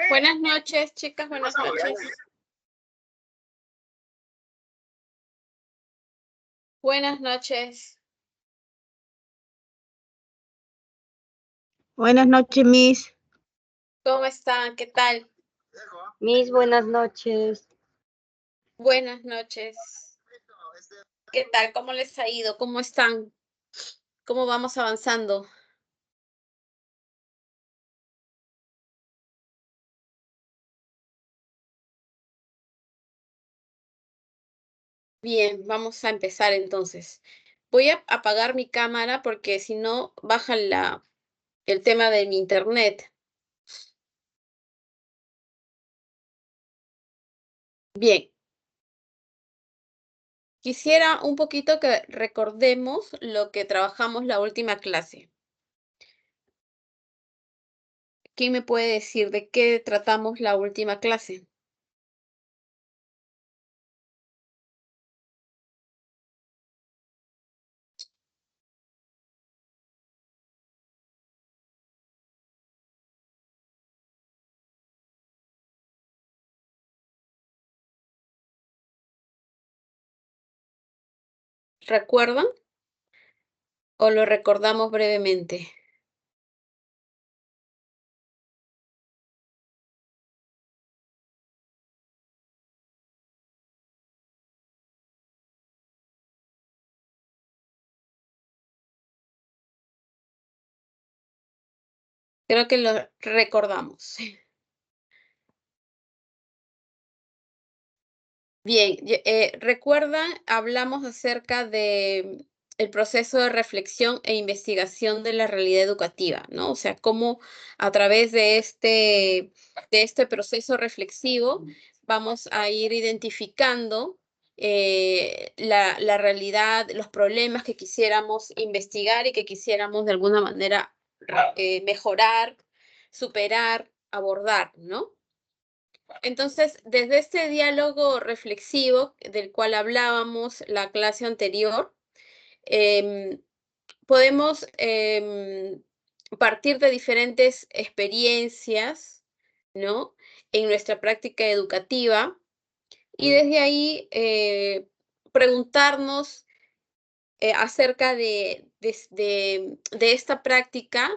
Buenas noches, chicas, buenas noches. Buenas noches. Buenas noches, Miss. ¿Cómo están? ¿Qué tal? Miss, buenas noches. Buenas noches. ¿Qué tal? ¿Cómo les ha ido? ¿Cómo están? ¿Cómo vamos avanzando? Bien, vamos a empezar entonces. Voy a apagar mi cámara porque si no baja el tema de mi internet. Bien. Quisiera un poquito que recordemos lo que trabajamos la última clase. ¿Quién me puede decir de qué tratamos la última clase? ¿Recuerdan? ¿O lo recordamos brevemente? Creo que lo recordamos. Bien, ¿recuerdan? Hablamos acerca de el proceso de reflexión e investigación de la realidad educativa, ¿no? O sea, cómo a través de este proceso reflexivo vamos a ir identificando la realidad, los problemas que quisiéramos investigar y que quisiéramos de alguna manera mejorar, superar, abordar, ¿no? Entonces, desde este diálogo reflexivo del cual hablábamos la clase anterior, em, podemos partir de diferentes experiencias, ¿no? En nuestra práctica educativa y desde ahí preguntarnos acerca de esta práctica,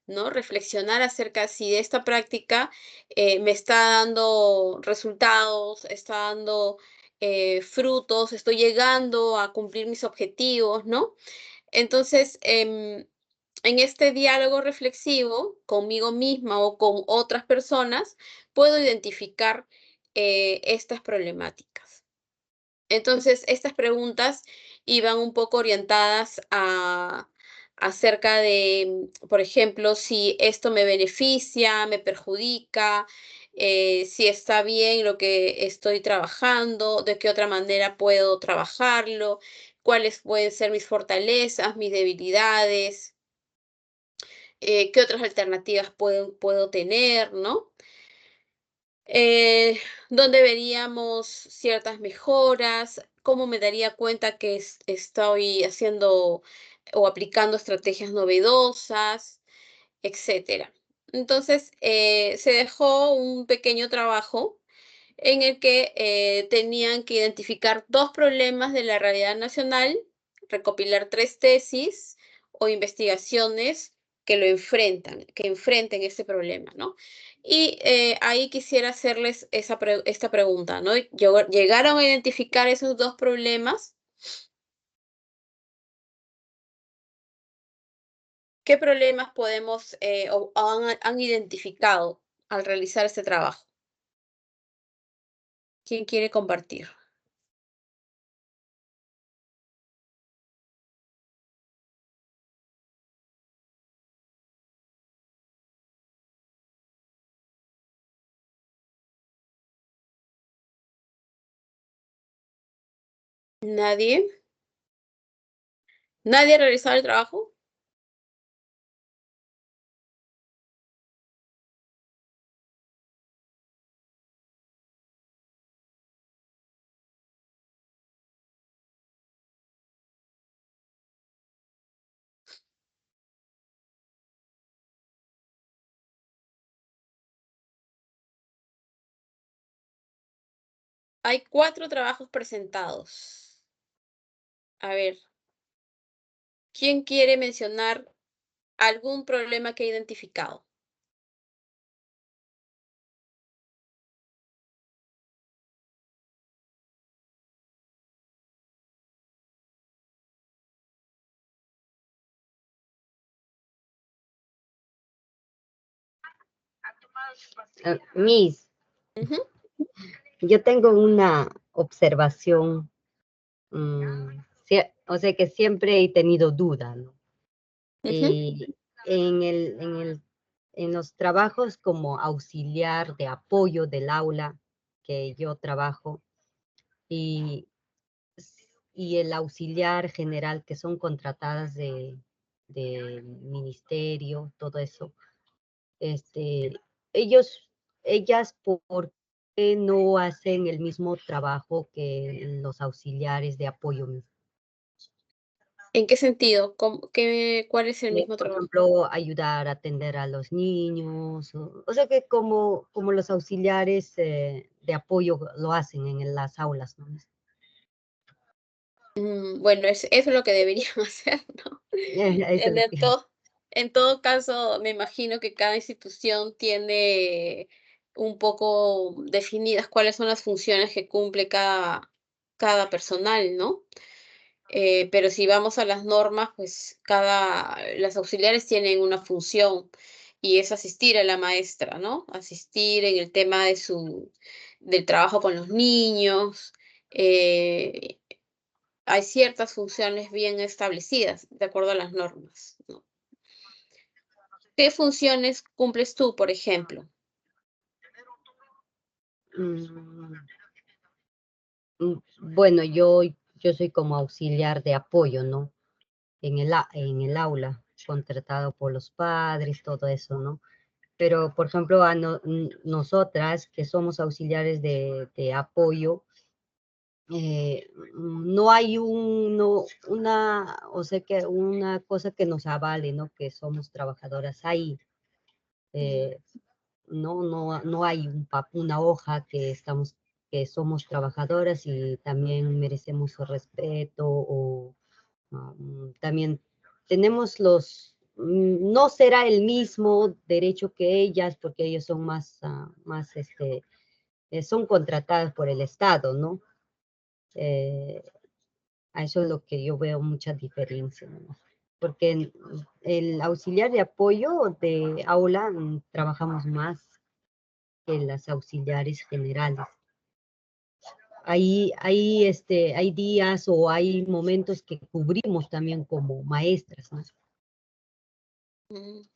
¿no? Reflexionar acerca si de esta práctica me está dando resultados, está dando frutos, estoy llegando a cumplir mis objetivos, ¿no? Entonces, en este diálogo reflexivo conmigo misma o con otras personas, puedo identificar estas problemáticas. Entonces, estas preguntas iban un poco orientadas acerca de, por ejemplo, si esto me beneficia, me perjudica, si está bien lo que estoy trabajando, de qué otra manera puedo trabajarlo, cuáles pueden ser mis fortalezas, mis debilidades, qué otras alternativas puedo tener, ¿no? Dónde veríamos ciertas mejoras, cómo me daría cuenta que estoy haciendo o aplicando estrategias novedosas, etcétera. Entonces, se dejó un pequeño trabajo en el que tenían que identificar dos problemas de la realidad nacional, recopilar tres tesis o investigaciones que enfrenten ese problema, ¿no? Y ahí quisiera hacerles esta pregunta, ¿no? ¿Llegaron a identificar esos dos problemas? ¿Qué problemas podemos o han identificado al realizar este trabajo? ¿Quién quiere compartir? ¿Nadie? ¿Nadie ha realizado el trabajo? Hay 4 trabajos presentados. A ver, ¿quién quiere mencionar algún problema que ha identificado? Miss, Ujú, yo tengo una observación, o sea que siempre he tenido duda, ¿no? ujú. Y en los trabajos como auxiliar de apoyo del aula que yo trabajo y, y el auxiliar general que son contratadas del ministerio, todo eso, este, ellos, ellas, ¿por qué no hacen el mismo trabajo que los auxiliares de apoyo? ¿En qué sentido? ¿Cuál es el mismo Por trabajo? ejemplo, ayudar a atender a los niños, o sea que como los auxiliares de apoyo lo hacen en las aulas, ¿no? Bueno, eso es lo que deberían hacer, ¿no? Eso es En lo el que to en todo caso, me imagino que cada institución tiene un poco definidas cuáles son las funciones que cumple cada personal, ¿no? Pero si vamos a las normas, pues las auxiliares tienen una función y es asistir a la maestra, ¿no? Asistir en el tema del trabajo con los niños. eh, Hay ciertas funciones bien establecidas de acuerdo a las normas, ¿no? ¿Qué funciones cumples tú, por ejemplo? mm, bueno, yo soy como auxiliar de apoyo, ¿no? En el aula, contratado por los padres, todo eso, ¿no? Pero, por ejemplo, nosotras que somos auxiliares de apoyo, no hay o sea que una cosa que nos avale, ¿no? Que somos trabajadoras ahí. Mm, eh, no hay una hoja que somos trabajadoras y también merecemos su respeto o también tenemos no será el mismo derecho que ellas porque ellos son son contratadas por el Estado, ¿no? Eh, a eso es lo que yo veo mucha diferencia, ¿no? Porque en el auxiliar de apoyo de aula trabajamos más que las auxiliares generales. Hay días o hay momentos que cubrimos también como maestras, ¿no? mm.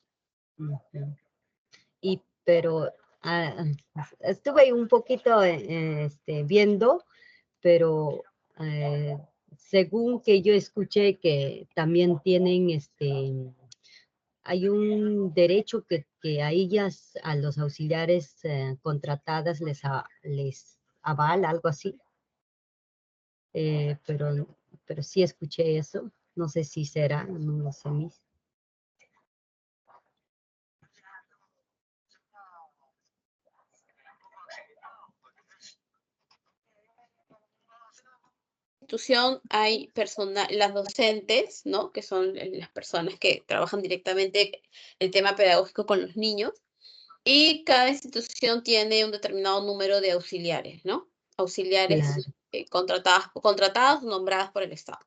Ujú. Pero estuve un poquito viendo, pero eh, según que yo escuché que también tienen hay un derecho que a ellas, a los auxiliares contratadas les avala, algo así, eh, pero, pero sí escuché eso, no sé si será, no lo sé, Miss. Institución hay las docentes, ¿no? Que son las personas que trabajan directamente el tema pedagógico con los niños, y cada institución tiene un determinado número de auxiliares, ¿no? Auxiliares Claro, contratadas o nombradas por el Estado.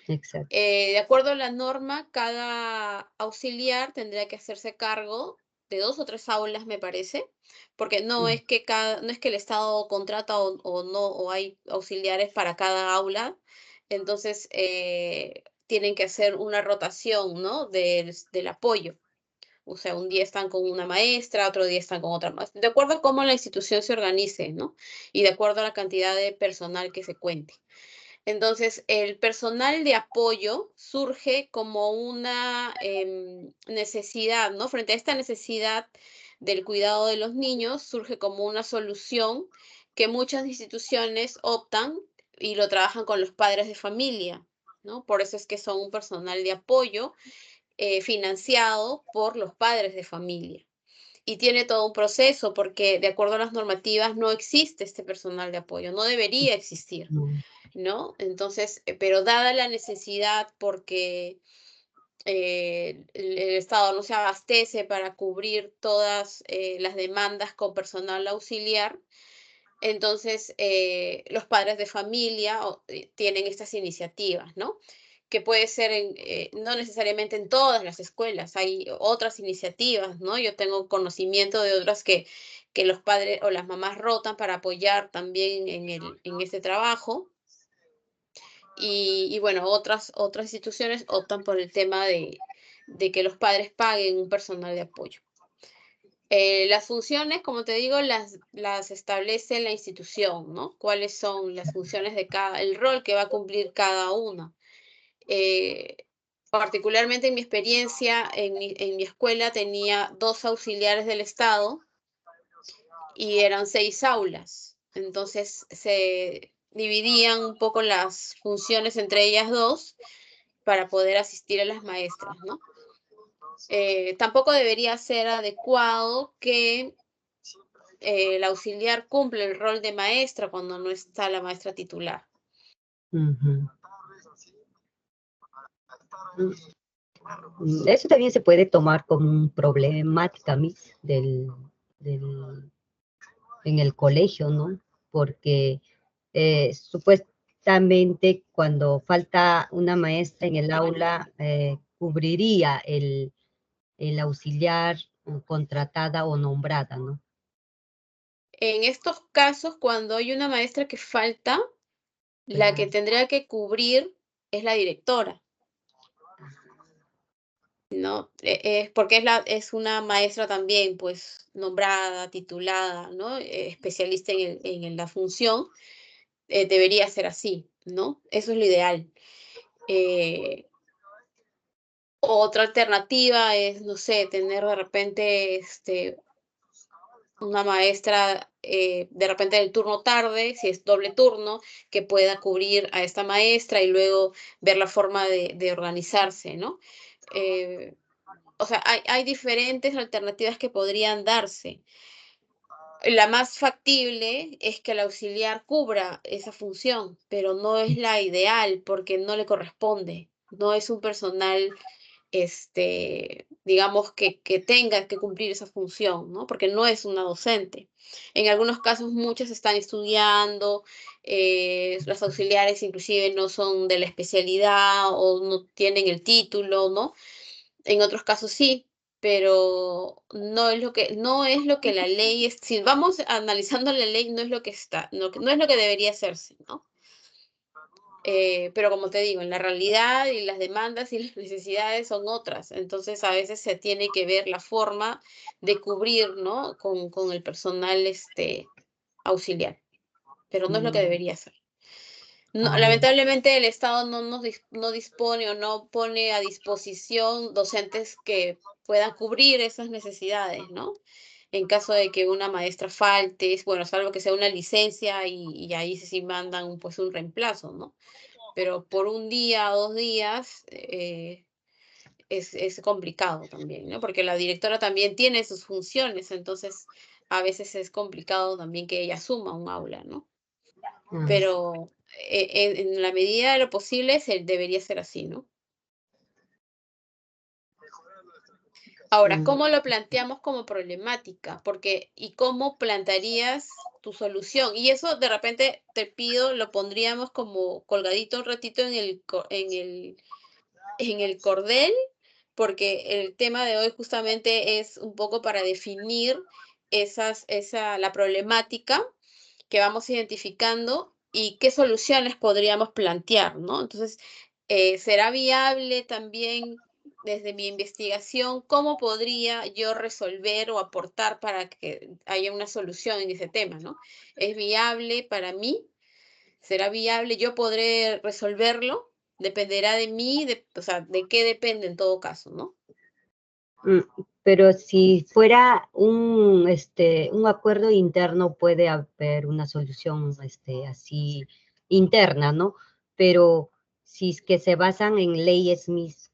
exacto. De acuerdo a la norma, cada auxiliar tendría que hacerse cargo de 2 o 3 aulas, me parece, porque Mm, no es que el Estado contrata o no, o hay auxiliares para cada aula. Entonces, tienen que hacer una rotación, ¿no? Del apoyo. O sea, un día están con una maestra, otro día están con otra maestra, de acuerdo a cómo la institución se organice, ¿no? Y de acuerdo a la cantidad de personal que se cuente. Entonces, el personal de apoyo surge como una necesidad, ¿no? Frente a esta necesidad del cuidado de los niños, surge como una solución que muchas instituciones optan y lo trabajan con los padres de familia, ¿no? Por eso es que son un personal de apoyo financiado por los padres de familia. y tiene todo un proceso, porque de acuerdo a las normativas no existe este personal de apoyo, no debería existir, no, ¿no? Entonces, pero dada la necesidad, porque el Estado no se abastece para cubrir todas las demandas con personal auxiliar, entonces los padres de familia tienen estas iniciativas, ¿no? Que puede ser no necesariamente en todas las escuelas, hay otras iniciativas, ¿no? Yo tengo conocimiento de otras que los padres o las mamás rotan para apoyar también en este trabajo. Y bueno, otras instituciones optan por el tema de que los padres paguen un personal de apoyo. Las funciones, como te digo, las establece la institución, ¿no? Cuáles son las funciones de el rol que va a cumplir cada una. Eh, Particularmente en mi experiencia, en mi escuela tenía 2 auxiliares del Estado y eran 6 aulas. Entonces se dividían un poco las funciones entre ellas 2 para poder asistir a las maestras, ¿no? Tampoco debería ser adecuado que el auxiliar cumple el rol de maestra cuando no está la maestra titular. ujú. Eso también se puede tomar como un problemática, Miss, del, en el colegio, ¿no? Porque supuestamente cuando falta una maestra en el aula, cubriría el auxiliar contratada o nombrada, ¿no? En estos casos, cuando hay una maestra que falta, la que tendría que cubrir es la directora, ¿no? Porque es una maestra también, pues, nombrada, titulada, ¿no? Especialista en la función, debería ser así, ¿no? Eso es lo ideal. Eh, Otra alternativa es, no sé, tener de repente una maestra de repente del turno tarde, si es doble turno, que pueda cubrir a esta maestra y luego ver la forma de organizarse, ¿no? Eh, o sea, hay diferentes alternativas que podrían darse. La más factible es que el auxiliar cubra esa función, pero no es la ideal porque no le corresponde. No es un personal digamos, que tenga que cumplir esa función, ¿no? Porque no es una docente. En algunos casos, muchas están estudiando, las auxiliares inclusive no son de la especialidad o no tienen el título, ¿no? En otros casos sí, pero no es lo que la ley es. Si vamos analizando la ley, no es lo que está, no es lo que debería hacerse, ¿no? Pero como te digo, en la realidad y las demandas y las necesidades son otras. Entonces, a veces se tiene que ver la forma de cubrir, ¿no? Con el personal auxiliar, pero no es lo que Mm, debería ser. No, ah, lamentablemente el Estado no dispone o no pone a disposición docentes que puedan cubrir esas necesidades, ¿no? En caso de que una maestra falte, bueno, salvo que sea una licencia y ahí sí mandan pues un reemplazo, ¿no? Pero por un día o 2 días, es complicado también, ¿no? Porque la directora también tiene sus funciones, entonces a veces es complicado también que ella asuma un aula, ¿no? ah, Pero en la medida de lo posible debería ser así, ¿no? Ahora, mm, ¿cómo lo planteamos como problemática? Porque, ¿y cómo plantearías tu solución? Y eso de repente te pido, lo pondríamos como colgadito un ratito en el cordel, porque el tema de hoy justamente es un poco para definir la problemática que vamos identificando y qué soluciones podríamos plantear, ¿no? Entonces, ¿será viable también desde mi investigación cómo podría yo resolver o aportar para que haya una solución en ese tema, ¿no? ¿Es viable para mí? ¿Será viable? ¿Yo podré resolverlo? Dependerá de mí, o sea, de qué depende en todo caso, ¿no? mm. Pero si fuera un acuerdo interno, puede haber una solución, así interna, ¿no? Pero si es que se basan en leyes mis,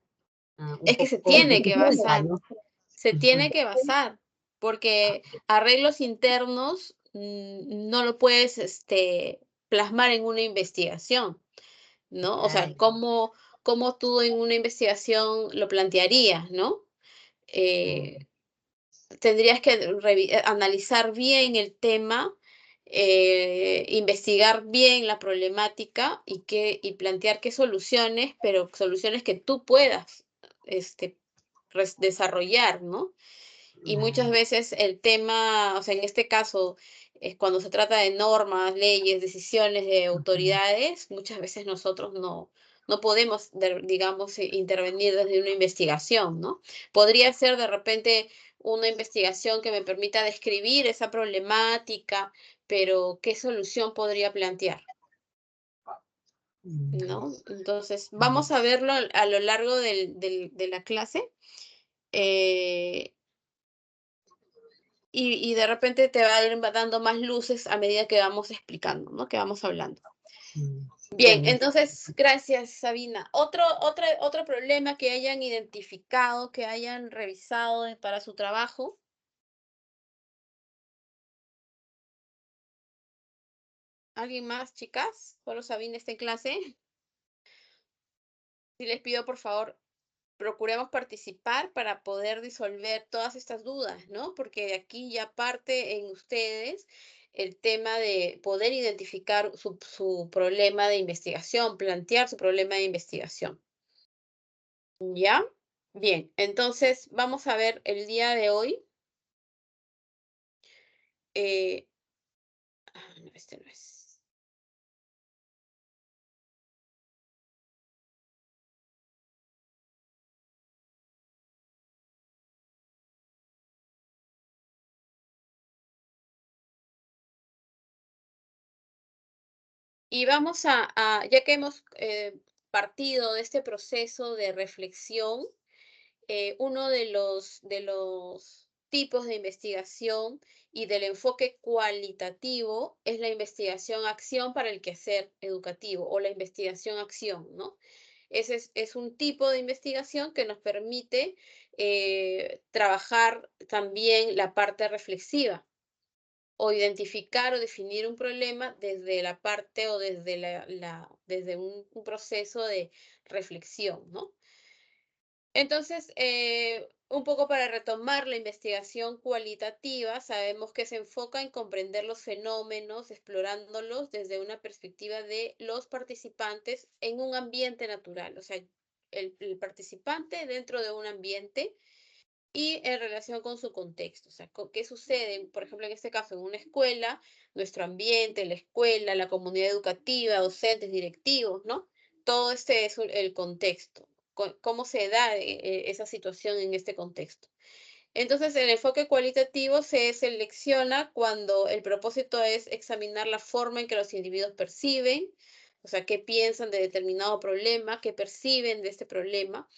un Es que se poco tiene que distintas, basar, ¿no? se Ujú, tiene que basar. porque arreglos internos no lo puedes plasmar en una investigación, ¿no? O sea, Exacto. ¿cómo tú en una investigación lo plantearías, ¿no? Oh, Eh, Tendrías que analizar bien el tema, investigar bien la problemática y plantear qué soluciones, pero soluciones que tú puedas este, desarrollar, ¿no? Y muchas ah, veces el tema, o sea, en este caso, cuando se trata de normas, leyes, decisiones de ujú, autoridades, muchas veces nosotros no podemos, digamos, intervenir desde una investigación, ¿no? Podría ser de repente una investigación que me permita describir esa problemática, pero ¿qué solución podría plantear? mm, ¿No? Entonces, mm, vamos a verlo a lo largo de la clase. eh, y de repente te va a ir dando más luces a medida que vamos explicando, ¿no? Que vamos hablando. Bien, Bueno, entonces, gracias, Sabina. Otro problema que hayan identificado, que hayan revisado para su trabajo. ¿Alguien más, chicas? Solo Sabina está en clase. Si les pido, por favor, procuremos participar para poder disolver todas estas dudas, ¿no? Porque de aquí ya parte en ustedes el tema de poder identificar su problema de investigación, plantear su problema de investigación. ¿Ya? Bien, entonces vamos a ver el día de hoy. eh, no, este no es. Y vamos ya que hemos partido de este proceso de reflexión, uno de los tipos de investigación y del enfoque cualitativo es la investigación-acción para el quehacer educativo o la investigación-acción, ¿no? Ese es un tipo de investigación que nos permite trabajar también la parte reflexiva o identificar o definir un problema desde la parte o desde, desde un proceso de reflexión, ¿no? Entonces, un poco para retomar la investigación cualitativa, sabemos que se enfoca en comprender los fenómenos, explorándolos desde una perspectiva de los participantes en un ambiente natural, o sea, el participante dentro de un ambiente y en relación con su contexto, o sea, qué sucede, por ejemplo, en este caso, en una escuela, nuestro ambiente, la escuela, la comunidad educativa, docentes, directivos, ¿no? Todo este es el contexto, cómo se da esa situación en este contexto. Entonces, el enfoque cualitativo se selecciona cuando el propósito es examinar la forma en que los individuos perciben, o sea, qué piensan de determinado problema, qué perciben de este problema,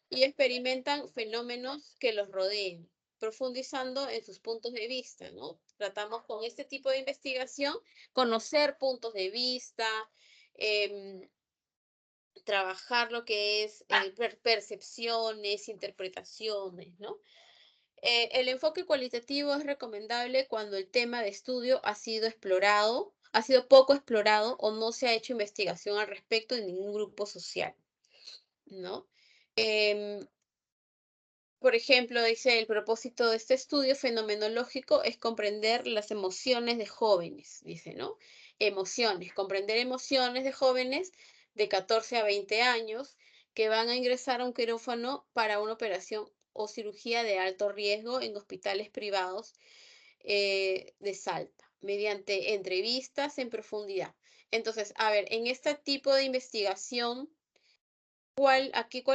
y experimentan fenómenos que los rodeen, profundizando en sus puntos de vista, ¿no? Tratamos con este tipo de investigación conocer puntos de vista, em, trabajar lo que es percepciones, interpretaciones, ¿no? El enfoque cualitativo es recomendable cuando el tema de estudio ha sido explorado, ha sido poco explorado o no se ha hecho investigación al respecto en ningún grupo social, ¿no? Em, Por ejemplo, dice, el propósito de este estudio fenomenológico es comprender las emociones de jóvenes, dice, ¿no? Emociones, comprender emociones de jóvenes de 14 a 20 años que van a ingresar a un quirófano para una operación o cirugía de alto riesgo en hospitales privados de Salta, mediante entrevistas en profundidad. Entonces, a ver, en este tipo de investigación, ¿cuál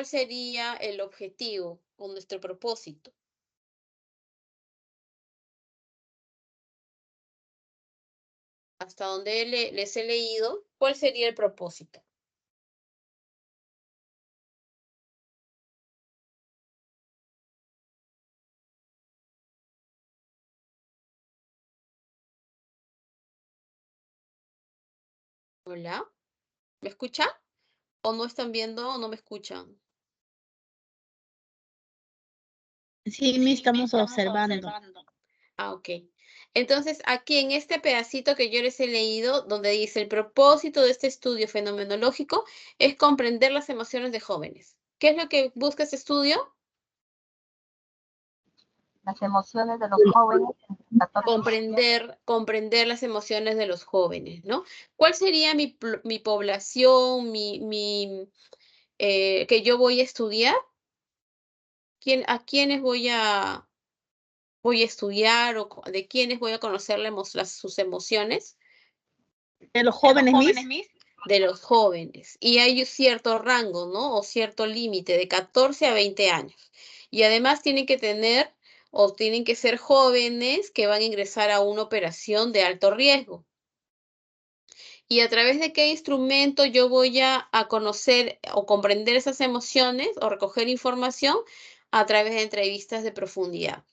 sería el objetivo o nuestro propósito? Hasta donde les he leído, ¿cuál sería el propósito? Hola, ¿me escuchan? ¿O no están viendo o no me escuchan? Sí, me estamos observando. Ah, ok. Entonces, aquí en este pedacito que yo les he leído, donde dice el propósito de este estudio fenomenológico es comprender las emociones de jóvenes. ¿Qué es lo que busca este estudio? Las emociones de los jóvenes entre 14 y 17. Comprender las emociones de los jóvenes, ¿no? ¿Cuál sería mi población, que yo voy a estudiar? ¿A quiénes voy a estudiar o de quiénes voy a conocer sus emociones? De los jóvenes, Miss. De los jóvenes. Y hay un cierto rango, ¿no? O cierto límite de 14 a 20 años. Y además tienen que tener o tienen que ser jóvenes que van a ingresar a una operación de alto riesgo. ¿Y a través de qué instrumento yo voy a conocer o comprender esas emociones o recoger información? A través de entrevistas de profundidad,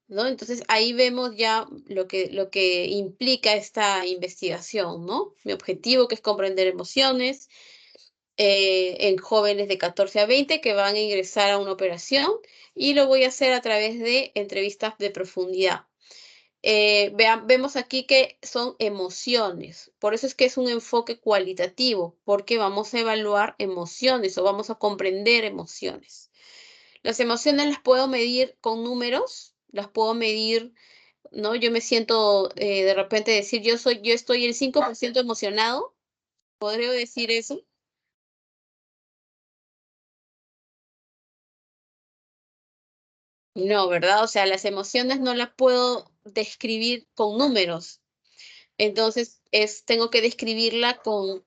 ¿no? Entonces ahí vemos ya lo que implica esta investigación, ¿no? Mi objetivo, que es comprender emociones en jóvenes de 14 a 20 que van a ingresar a una operación, y lo voy a hacer a través de entrevistas de profundidad. Vemos aquí que son emociones, por eso es que es un enfoque cualitativo, porque vamos a evaluar emociones o vamos a comprender emociones. Las emociones las puedo medir con números, las puedo medir, ¿no? Yo me siento de repente decir, yo estoy el 5% emocionado, ¿podría decir eso? No, ¿verdad? O sea, las emociones no las puedo describir con números. Entonces, tengo que describirla con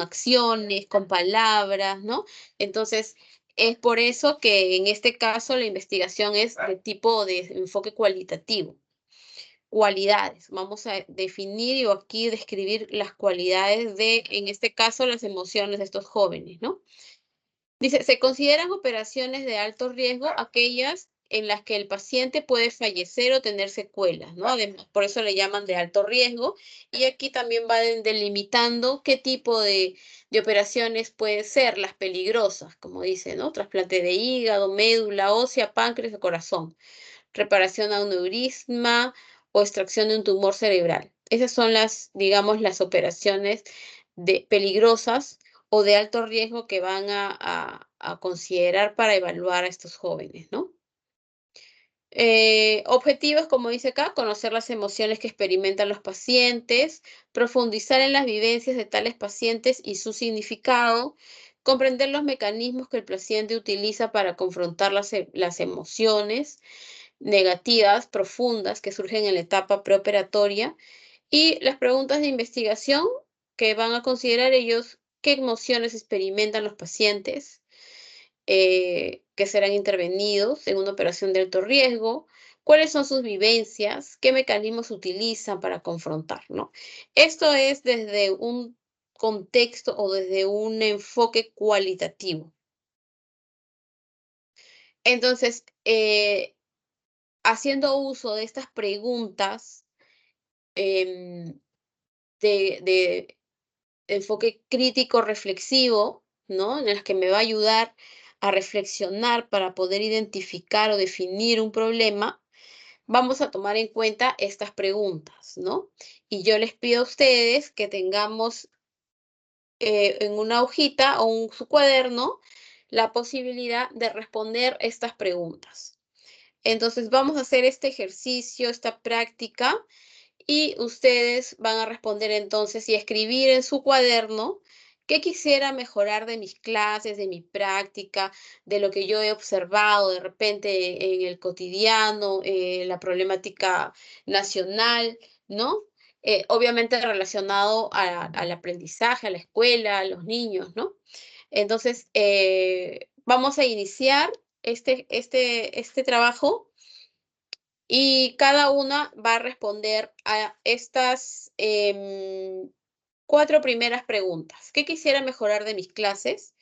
acciones, con palabras, ¿no? Entonces, es por eso que en este caso la investigación es de tipo de enfoque cualitativo. Cualidades. Vamos a definir y aquí describir las cualidades de, en este caso, las emociones de estos jóvenes, ¿no? Dice, se consideran operaciones de alto riesgo aquellas en las que el paciente puede fallecer o tener secuelas, ¿no? Además, por eso le llaman de alto riesgo. Y aquí también va delimitando qué tipo de operaciones pueden ser las peligrosas, como dice, ¿no? Trasplante de hígado, médula ósea, páncreas o corazón, reparación a un aneurisma o extracción de un tumor cerebral. Esas son las, digamos, las operaciones peligrosas o de alto riesgo que van a considerar para evaluar a estos jóvenes, ¿no? Objetivos, como dice acá, conocer las emociones que experimentan los pacientes, profundizar en las vivencias de tales pacientes y su significado, comprender los mecanismos que el paciente utiliza para confrontar las emociones negativas, profundas, que surgen en la etapa preoperatoria, y las preguntas de investigación que van a considerar ellos: qué emociones experimentan los pacientes que serán intervenidos en una operación de alto riesgo, cuáles son sus vivencias, qué mecanismos utilizan para confrontar, ¿no? Esto es desde un contexto o desde un enfoque cualitativo. Entonces, haciendo uso de estas preguntas em, de enfoque crítico reflexivo, ¿no? En las que me va a ayudar a reflexionar para poder identificar o definir un problema, vamos a tomar en cuenta estas preguntas, ¿no? Y yo les pido a ustedes que tengamos en una hojita o su cuaderno la posibilidad de responder estas preguntas. Entonces vamos a hacer este ejercicio, esta práctica, y ustedes van a responder entonces y escribir en su cuaderno qué quisiera mejorar de mis clases, de mi práctica, de lo que yo he observado de repente en el cotidiano, la problemática nacional, ¿no? Obviamente relacionado al aprendizaje, a la escuela, a los niños, ¿no? Entonces, vamos a iniciar este trabajo, y cada una va a responder a estas 4 primeras preguntas. ¿Qué quisiera mejorar de mis clases?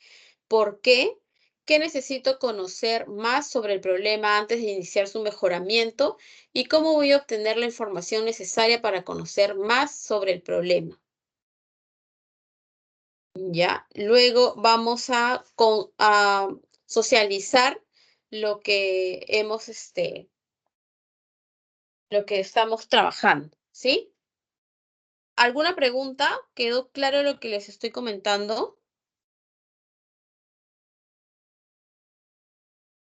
¿Por qué? ¿Qué necesito conocer más sobre el problema antes de iniciar su mejoramiento? ¿Y cómo voy a obtener la información necesaria para conocer más sobre el problema? ¿Ya? Luego vamos a socializar lo que hemos lo que estamos trabajando, ¿sí? ¿Alguna pregunta? ¿Quedó claro lo que les estoy comentando?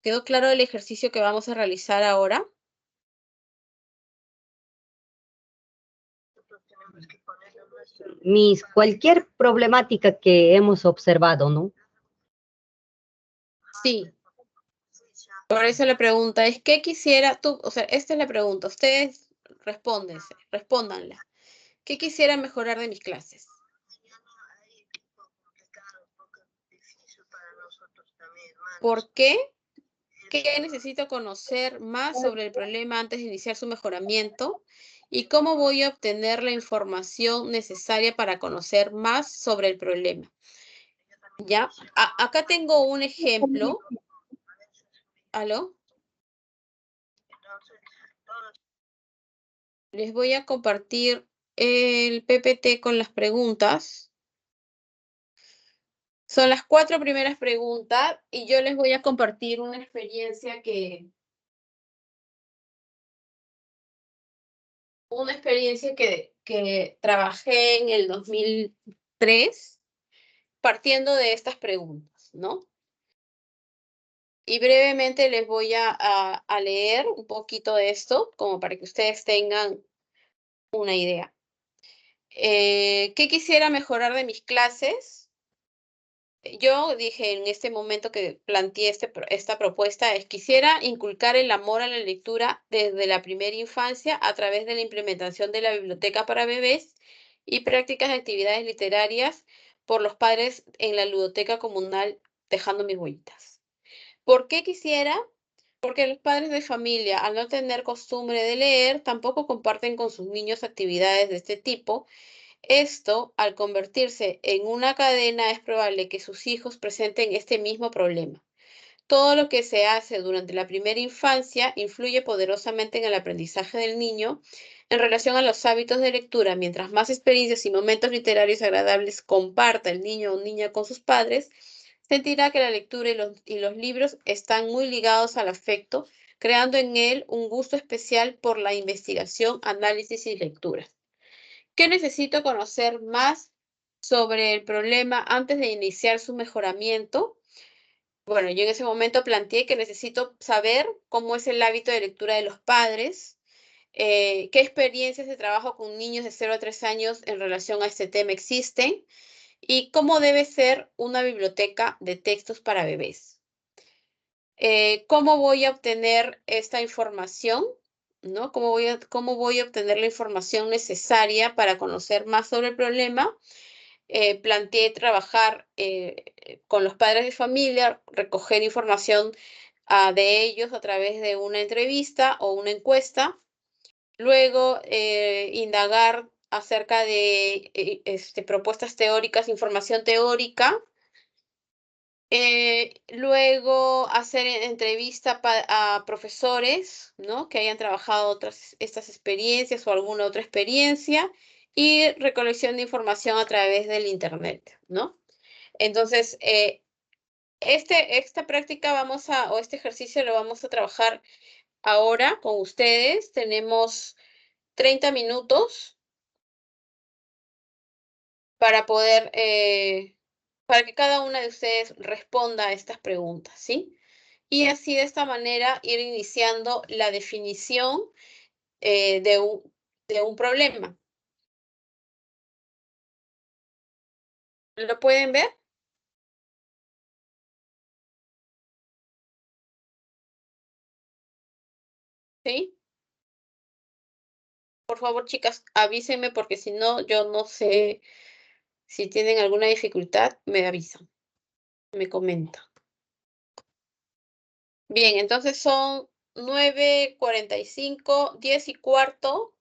¿Quedó claro el ejercicio que vamos a realizar ahora? Cualquier problemática que hemos observado, ¿no? Sí. Por eso la pregunta es, ¿qué quisiera tú? O sea, esta es la pregunta. Ustedes respóndanla. ¿Qué quisiera mejorar de mis clases? ¿Por qué? ¿Qué necesito conocer más sobre el problema antes de iniciar su mejoramiento? ¿Y cómo voy a obtener la información necesaria para conocer más sobre el problema? ¿Ya? Acá tengo un ejemplo. ¿Aló? Les voy a compartir el PPT con las preguntas. Son las 4 primeras preguntas y yo les voy a compartir una experiencia que trabajé en el 2003 partiendo de estas preguntas, ¿no? Y brevemente les voy a leer un poquito de esto, como para que ustedes tengan una idea. ¿Qué quisiera mejorar de mis clases? Yo dije en este momento que planteé esta propuesta es quisiera inculcar el amor a la lectura desde la primera infancia a través de la implementación de la biblioteca para bebés y prácticas de actividades literarias por los padres en la ludoteca comunal dejando mis huellitas. ¿Por qué quisiera? Porque los padres de familia, al no tener costumbre de leer, tampoco comparten con sus niños actividades de este tipo. Esto, al convertirse en una cadena, es probable que sus hijos presenten este mismo problema. Todo lo que se hace durante la primera infancia influye poderosamente en el aprendizaje del niño en relación a los hábitos de lectura. Mientras más experiencias y momentos literarios agradables comparta el niño o niña con sus padres, sentirá que la lectura y los libros están muy ligados al afecto, creando en él un gusto especial por la investigación, análisis y lectura. ¿Qué necesito conocer más sobre el problema antes de iniciar su mejoramiento? Bueno, yo en ese momento planteé que necesito saber cómo es el hábito de lectura de los padres, qué experiencias de trabajo con niños de 0 a 3 años en relación a este tema existen y cómo debe ser una biblioteca de textos para bebés. ¿Cómo voy a obtener esta información? ¿No? ¿Cómo voy a obtener la información necesaria para conocer más sobre el problema? Planteé trabajar con los padres de familia, recoger información de ellos a través de una entrevista o una encuesta. Luego, indagar acerca de propuestas teóricas, información teórica. Luego hacer entrevista a profesores, ¿no? Que hayan trabajado estas experiencias o alguna otra experiencia y recolección de información a través del internet, ¿no? Entonces, esta práctica o este ejercicio lo vamos a trabajar ahora con ustedes. Tenemos 30 minutos para poder, para que cada una de ustedes responda a estas preguntas, ¿sí? Y así de esta manera ir iniciando la definición de un problema. ¿Lo pueden ver? ¿Sí? Por favor, chicas, avísenme porque si no, yo no sé si tienen alguna dificultad, me avisan, me comentan. Bien, entonces son 9:45, 10:15.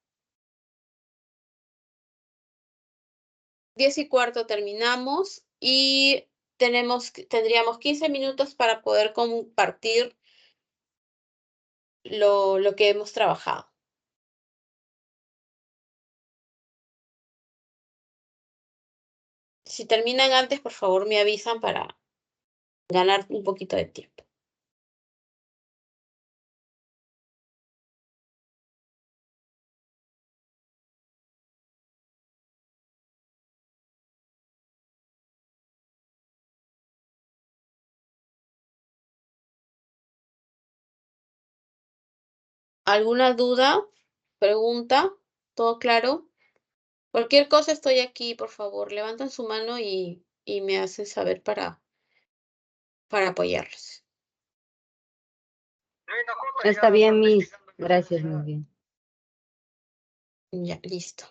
10:15 terminamos y tendríamos 15 minutos para poder compartir lo que hemos trabajado. Si terminan antes, por favor, me avisan para ganar un poquito de tiempo. ¿Alguna duda? ¿Pregunta? ¿Todo claro? Cualquier cosa estoy aquí, por favor, levantan su mano y me hacen saber para apoyarlos. Está bien, Miss. Gracias, muy bien. Ya, listo.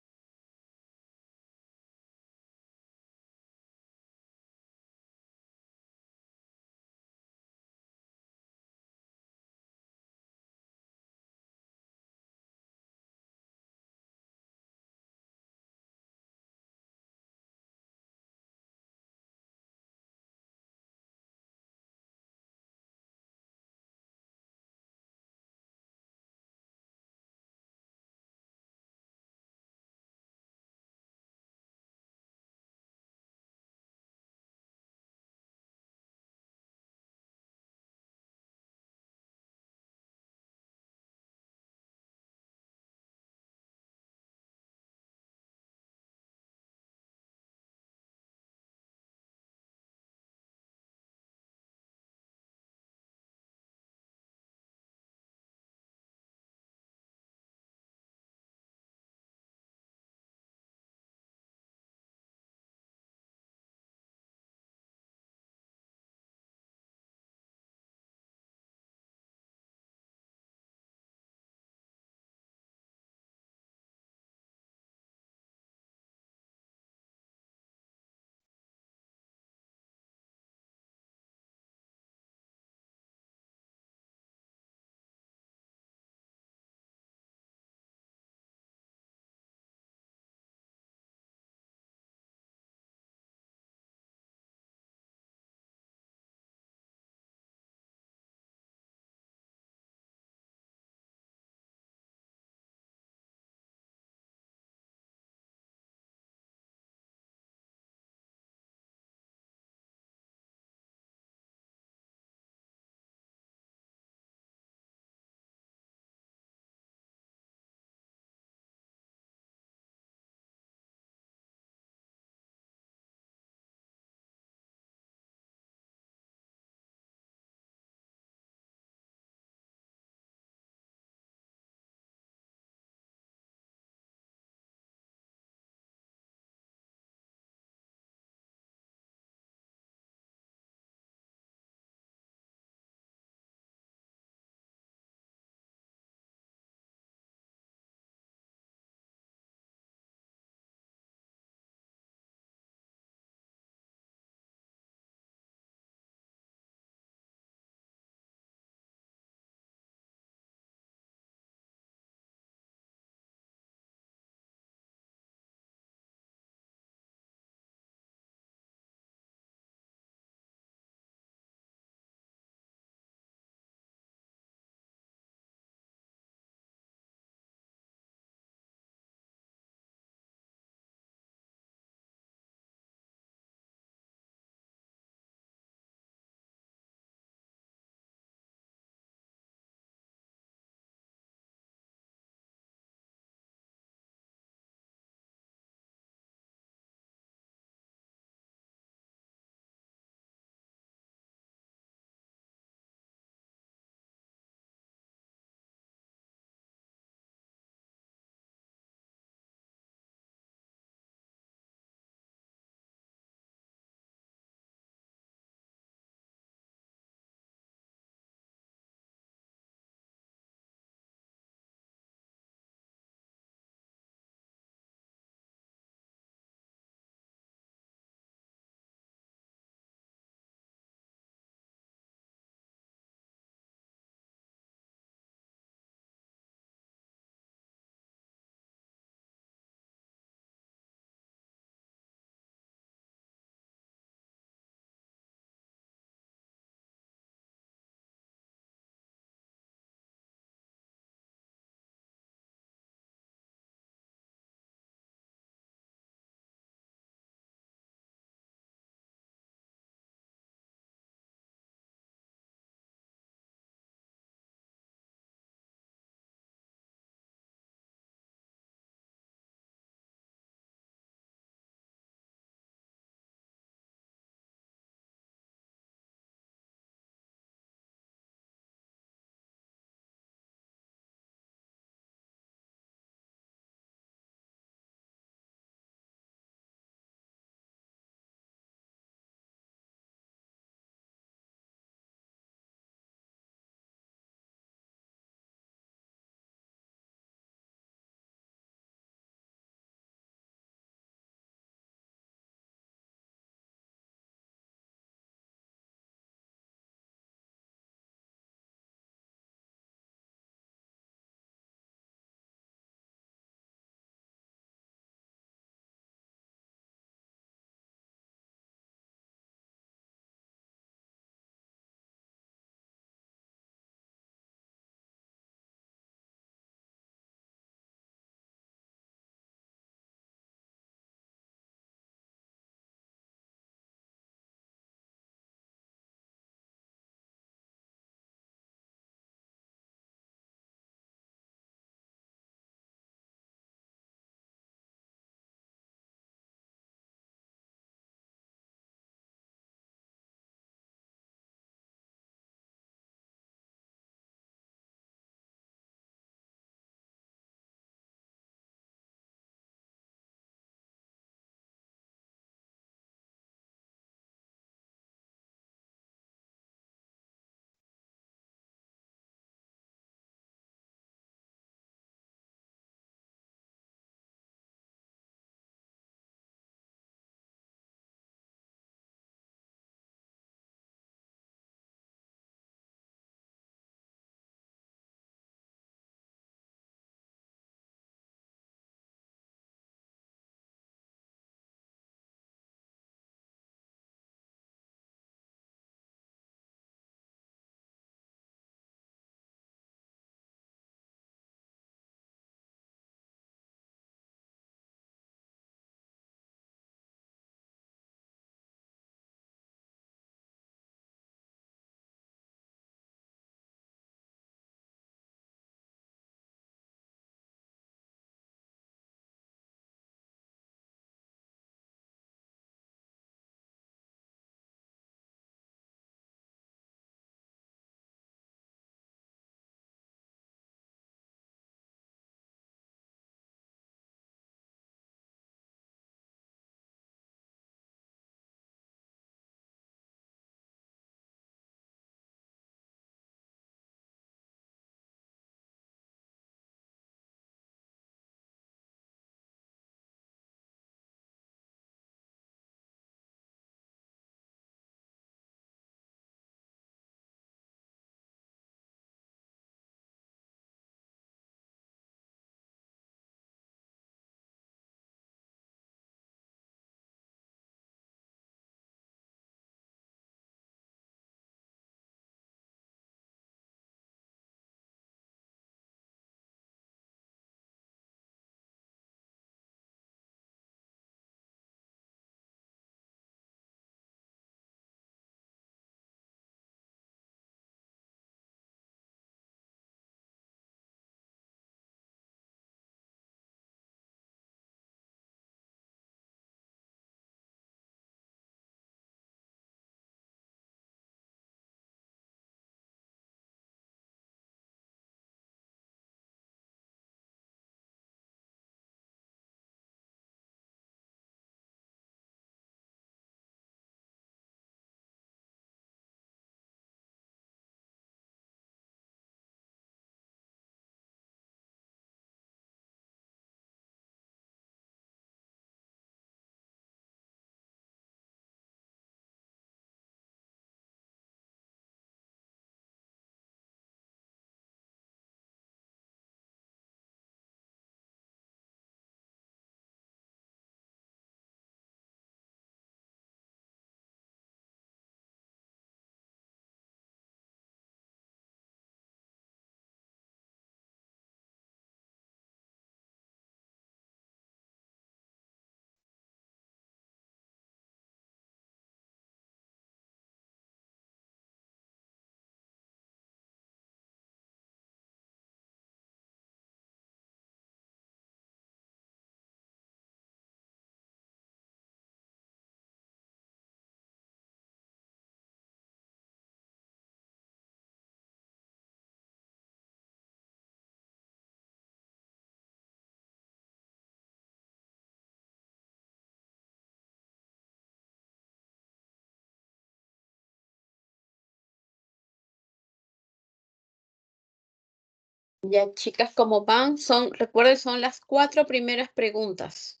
Ya, chicas, ¿cómo van? Recuerden, son las 4 primeras preguntas.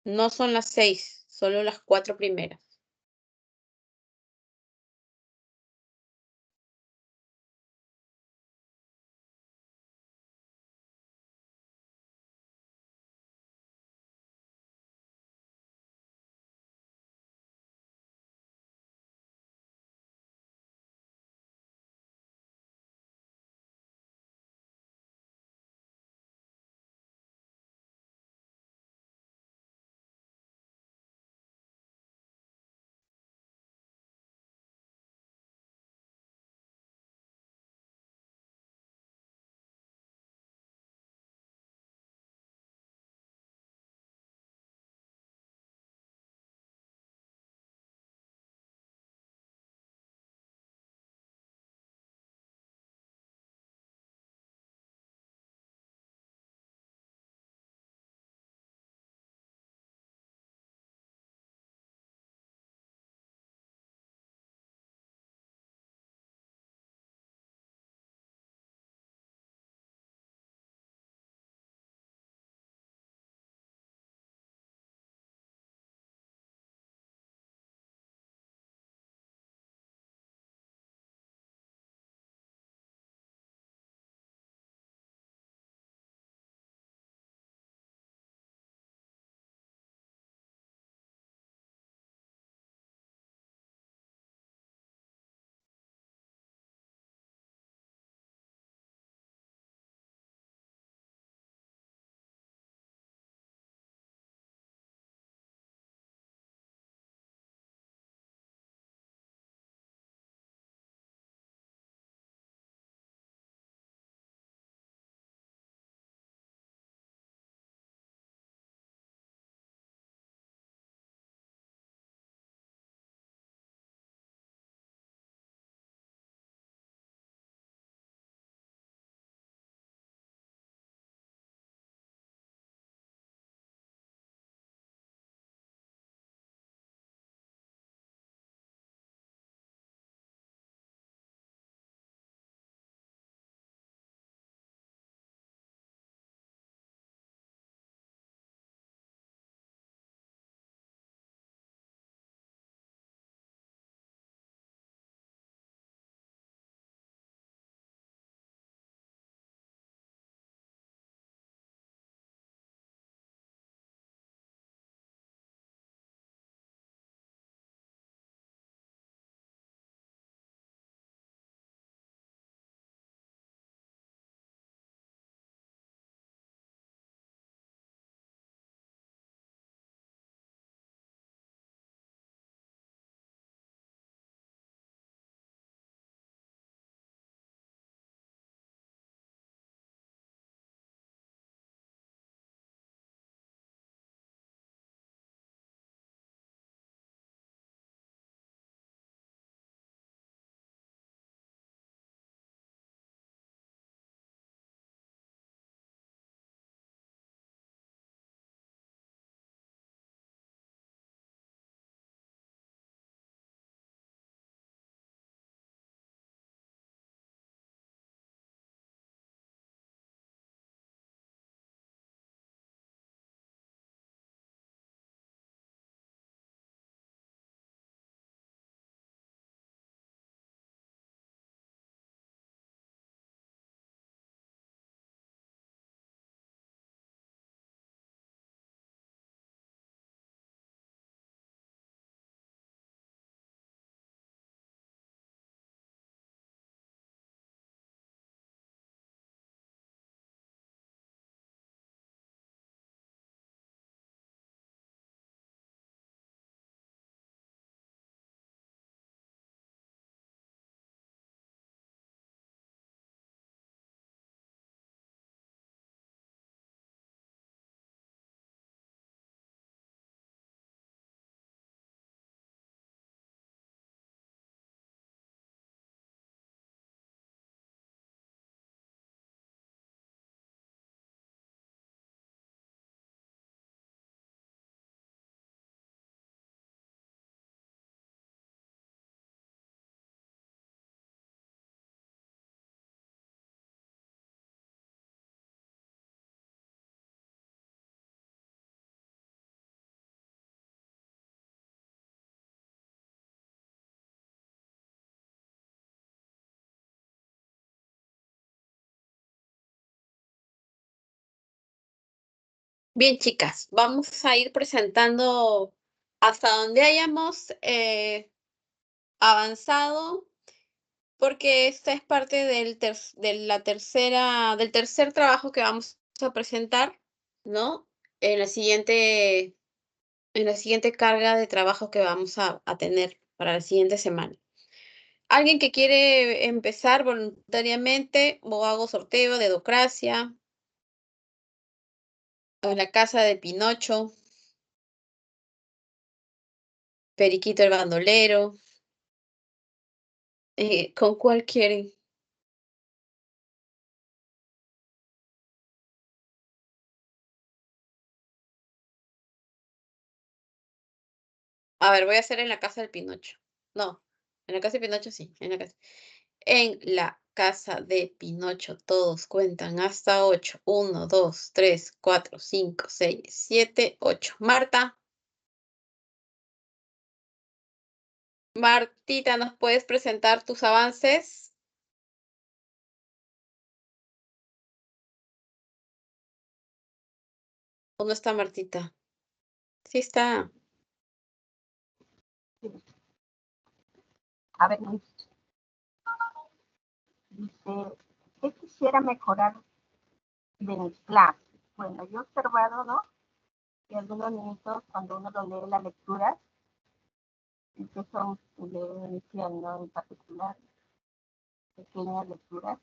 No son las 6, solo las 4 primeras. Bien, chicas, vamos a ir presentando hasta donde hayamos avanzado, porque esta es parte del tercer trabajo que vamos a presentar, ¿no? En la siguiente carga de trabajo que vamos a tener para la siguiente semana. ¿Alguien que quiere empezar voluntariamente o hago sorteo, dedocracia, o la casa de Pinocho, Periquito el bandolero? ¿Con cuál quieren? A ver, voy a hacer en la casa del Pinocho. No, en la casa de Pinocho sí, en la casa. En la casa de Pinocho todos cuentan hasta 8. 1, 2, 3, 4, 5, 6, 7, 8. Marta. Martita, ¿nos puedes presentar tus avances? ¿Dónde está Martita? Sí está. A ver, dice, ¿qué quisiera mejorar de mis clases? Bueno, yo he observado, ¿no? Que algunos niños, cuando uno los lee la lectura, que son de edición, ¿no? En particular, pequeñas lecturas,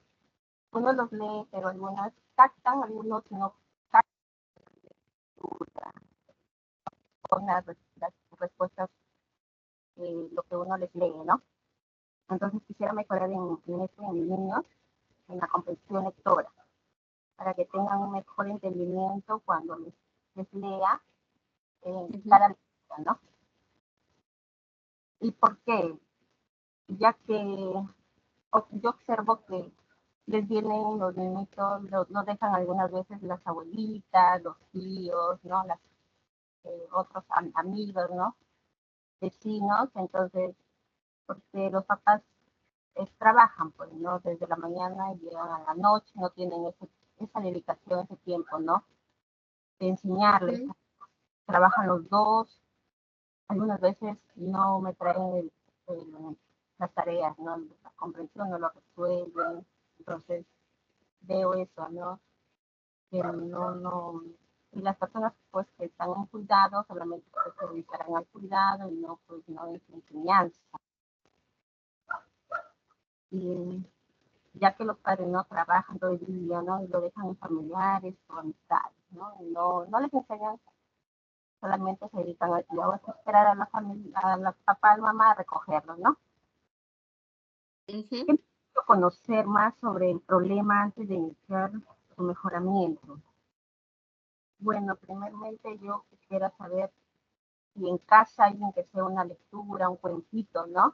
uno los lee, pero algunas captan, algunos no captan las respuestas, lo que uno les lee, ¿no? Entonces quisiera mejorar en esto en mis niños, en la comprensión lectora, para que tengan un mejor entendimiento cuando les lea cada lectura, ¿no? ¿Y por qué? Ya que yo observo que les vienen los niñitos, los dejan algunas veces las abuelitas, los tíos, ¿no? Otros amigos, ¿no? Vecinos, entonces, porque los papás trabajan, pues, ¿no? Desde la mañana y llegan a la noche, no tienen esa dedicación, ese tiempo, ¿no? De enseñarles, trabajan los dos, algunas veces no me traen las tareas, ¿no? La comprensión no lo resuelven, entonces veo eso, ¿no? Que y las personas pues que están en cuidado solamente pues, se dedicarán al cuidado y no pues no en enseñanza. Y ya que los padres no trabajan todo el día, ¿no? Y lo dejan en familiares o amistades, ¿no? Y no les enseñan, solamente se dedican al cuidado, a esperar a la familia, a la papá, a la mamá a recogerlos, ¿no? Quiero conocer más sobre el problema antes de iniciar su mejoramiento. Bueno, primeramente yo quisiera saber si en casa hay que sea una lectura, un cuentito, ¿no?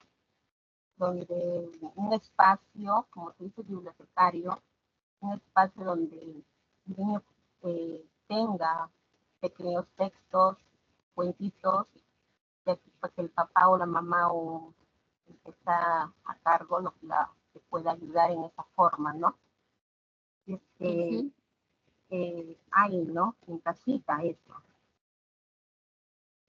Donde un espacio, como se dice bibliotecario, un espacio donde el niño tenga pequeños textos, cuentitos, que el papá o la mamá o el que está a cargo que pueda ayudar en esa forma, ¿no? Hay, ¿no? En casita eso.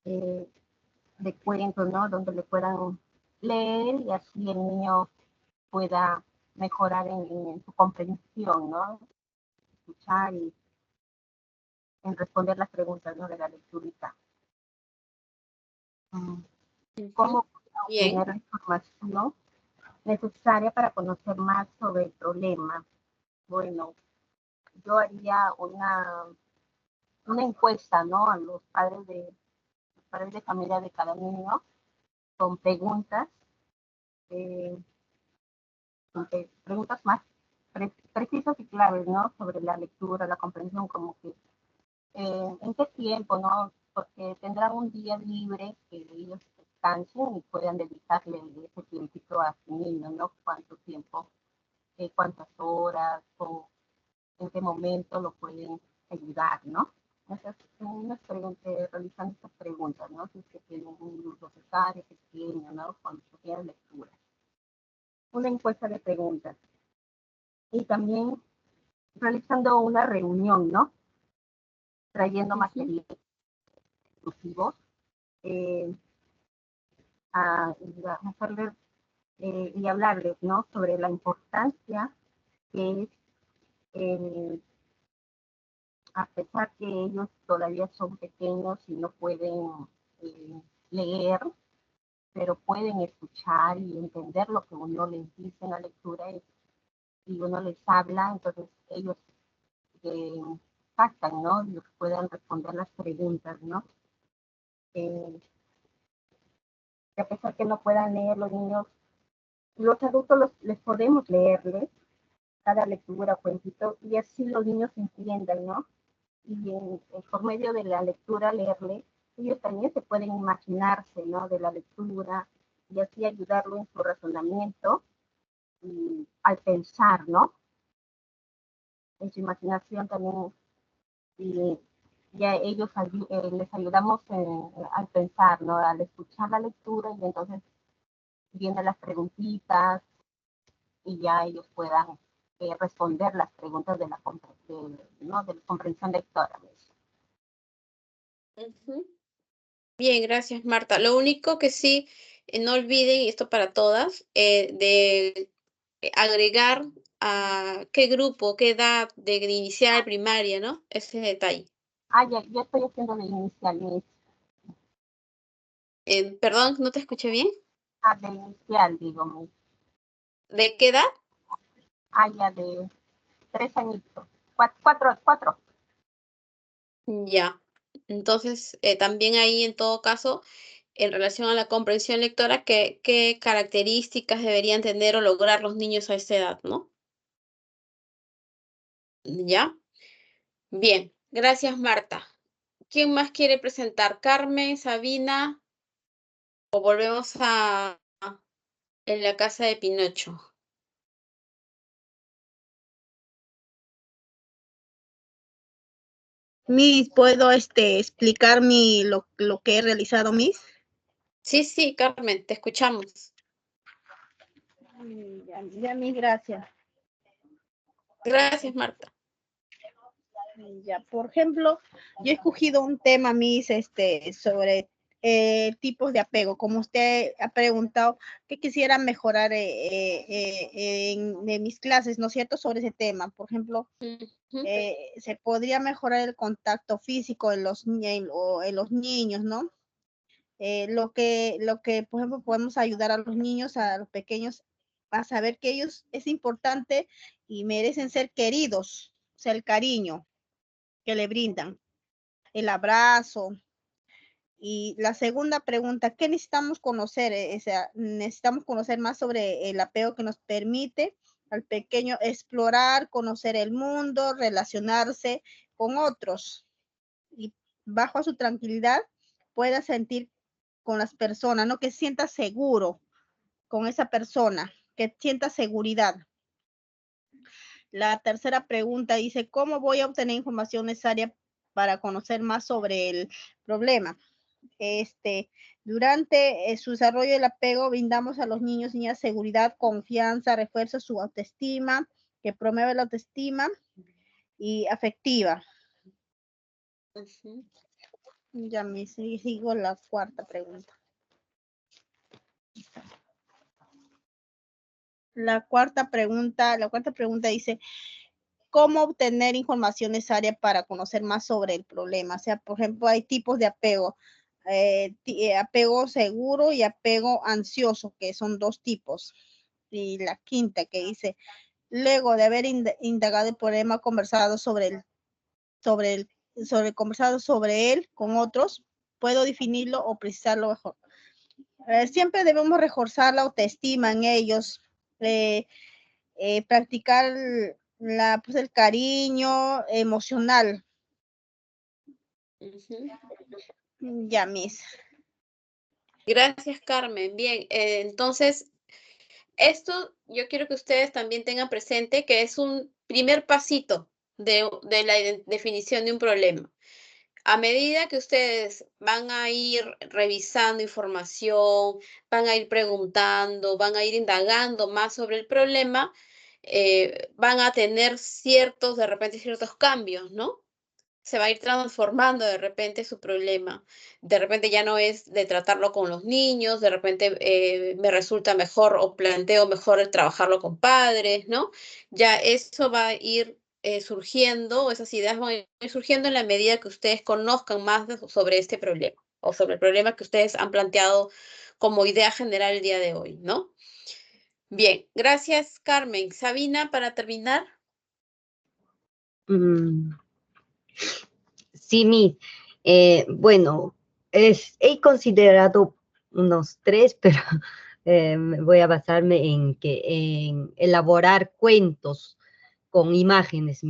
De cuentos, ¿no? Donde le puedan leer y así el niño pueda mejorar en su comprensión, ¿no? Escuchar y en responder las preguntas, ¿no? De la lecturita. ¿Cómo obtener la información necesaria para conocer más sobre el problema? Bueno, yo haría una encuesta, ¿no? A los padres de familia de cada niño con preguntas, eh, preguntas más precisas y claves, ¿no? Sobre la lectura, la comprensión, como que en qué tiempo, ¿no? Porque tendrán un día libre que ellos descansen y puedan dedicarle ese tiempito a su niño, ¿no? Cuánto tiempo, cuántas horas o en qué momento lo pueden ayudar, ¿no? Entonces, realizando estas preguntas, ¿no? Si es que tienen un grupo cesárea pequeño, ¿no? Cuando se quiere lectura. Una encuesta de preguntas. Y también realizando una reunión, ¿no? trayendo Ujú. materiales exclusivos, a hacerles y hablarles, ¿no? Sobre la importancia que es, a pesar que ellos todavía son pequeños y no pueden leer, pero pueden escuchar y entender lo que uno les dice en la lectura y uno les habla, entonces ellos eh, captan, ¿no? Y puedan responder las preguntas, ¿no? Eh, a pesar que no puedan leer los niños, los adultos les podemos leerles cada lectura, cuentito, y así los niños entiendan, ¿no? Y por medio de la lectura, leerle, ellos también se pueden imaginarse, ¿no? De la lectura y así ayudarlo en su razonamiento y al pensar, ¿no? En su imaginación también, y ya ellos les ayudamos al pensar, ¿no? Al escuchar la lectura y entonces vienen las preguntitas y ya ellos puedan responder las preguntas de ¿no? De la comprensión lectora. Ujú. Bien, gracias, Marta. Lo único que sí, no olviden, y esto para todas, de agregar a qué grupo, qué edad de inicial, primaria, ¿no? Ese detalle. Ah, ya, yo estoy haciendo de inicial, Perdón, no te escuché bien. de inicial, digo, ¿De qué edad? ya de 3 añitos, cuatro. Ya. Entonces, también ahí, en todo caso, en relación a la comprensión lectora, ¿qué características deberían tener o lograr los niños a esa edad, ¿no? ¿Ya? Bien, gracias, Marta. ¿Quién más quiere presentar? ¿Carmen, Sabina? ¿O volvemos a en la casa de Pinocho? Miss, ¿puedo explicar lo que he realizado, Miss? Sí, sí, Carmen, te escuchamos. Ya, Miss, gracias. Gracias, Marta. Ya, por ejemplo, yo he escogido un tema, Miss, sobre tipos de apego. Como usted ha preguntado, que quisiera mejorar en mis clases, ¿no es cierto?, sobre ese tema. Por ejemplo, Ujú, se podría mejorar el contacto físico en los niños, ¿no? Por ejemplo, podemos ayudar a los niños, a los pequeños, a saber que ellos es importante y merecen ser queridos, o sea, el cariño que le brindan, el abrazo. Y la segunda pregunta, ¿qué necesitamos conocer? O sea, necesitamos conocer más sobre el apego que nos permite al pequeño explorar, conocer el mundo, relacionarse con otros y bajo su tranquilidad pueda sentir con las personas, ¿no? Que sienta seguro con esa persona, que sienta seguridad. La tercera pregunta dice, ¿cómo voy a obtener información necesaria para conocer más sobre el problema? Durante su desarrollo del apego, brindamos a los niños y niñas seguridad, confianza, refuerza su autoestima, que promueve la autoestima y afectiva. ujú. Ya me sigo la cuarta pregunta. La cuarta pregunta dice, ¿cómo obtener información necesaria para conocer más sobre el problema? O sea, por ejemplo, hay tipos de apego, apego seguro y apego ansioso, que son dos tipos. Y la quinta que dice, luego de haber indagado el problema, conversado conversado sobre él con otros, puedo definirlo o precisarlo mejor. Siempre debemos reforzar la autoestima en ellos, practicar pues el cariño emocional. Ujú. Ya, Miss. Gracias, Carmen. Bien, entonces, esto yo quiero que ustedes también tengan presente que es un primer pasito de la definición de un problema. A medida que ustedes van a ir revisando información, van a ir preguntando, van a ir indagando más sobre el problema, van a tener de repente ciertos cambios, ¿no? se va a ir transformando de repente su problema. De repente ya no es de tratarlo con los niños, de repente me resulta mejor o planteo mejor el trabajarlo con padres, ¿no? Ya eso va a ir surgiendo, esas ideas van a ir surgiendo en la medida que ustedes conozcan más sobre este problema o sobre el problema que ustedes han planteado como idea general el día de hoy, ¿no? Bien, gracias Carmen. Sabina, para terminar. Mm, sí, bueno, he considerado unos 3, pero voy a basarme en elaborar cuentos con imágenes,